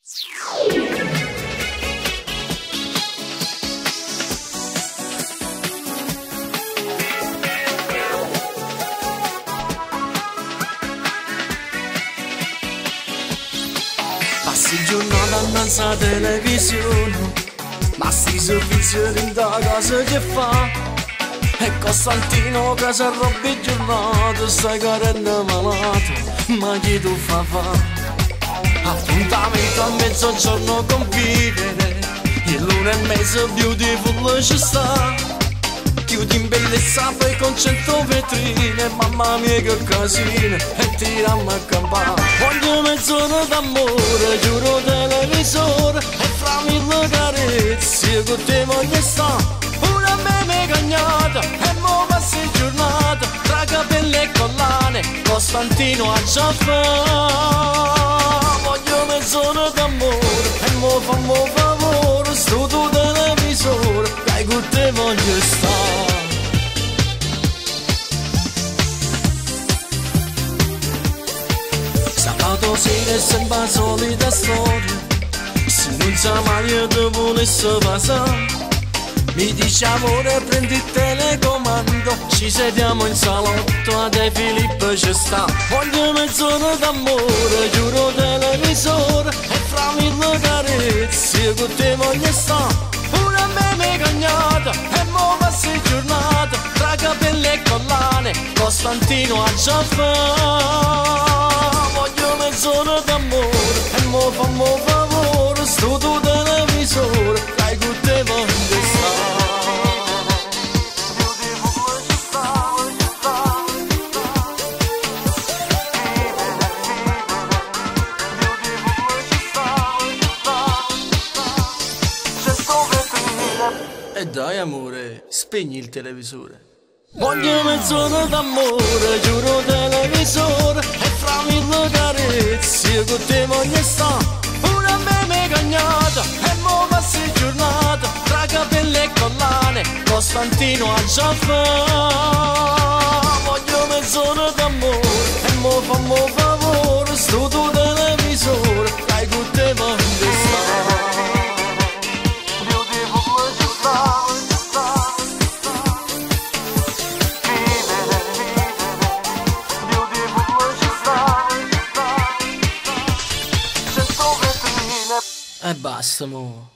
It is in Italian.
Passi giornata innanzi alla televisione, ma sti servizi in da casa che fa? E Costantino che si arrobbia il giornato, stai carendo malato, ma chi tu fa? Appuntamento a mezzogiorno convivere, e l'una e mezzo beautiful ci sta. Chiudi in bellezza poi con 100 vetrine, mamma mia che casino, e tirammo a campare. Voglio mezz'ora d'amore, giuro televisore, e fra mille carezze con te voglio stare. Pure a me mi cagnata, e mo passi giornata, tra capelli e collane, Costantino a già fa. Voglio mezz'ora d'amore, e mo fammo favore, sto tu televisore, dai con te voglio stare. Sabato sera è sempre la solita storia, se non sa mai te volesse passare. Mi dice amore prendi il telecomando, ci sediamo in salotto, a De Filippo ci sta. Voglio mezz'ora d'amore, giuro televisore, e fra mille carezze con te voglio stare. Pure a me mi cagnata, e mo passi giornata, tra capelli e collane, Costantino a già fa. Voglio mezz'ora d'amore, e mo fammo favore, sto tu televisore, dai con te voglio stare. E dai amore, spegni il televisore. Voglio mezz'ora d'amore, giuro televisore, e fra mille carezze con te voglio stare. Pure a me mi cagnata, e mo passi giornata, tra capelli e collane, Costantino a già fa. Voglio mezz'ora d'amore, e mo fammo favore, sto tu televisore, dai con te voglio stare. E basta mo.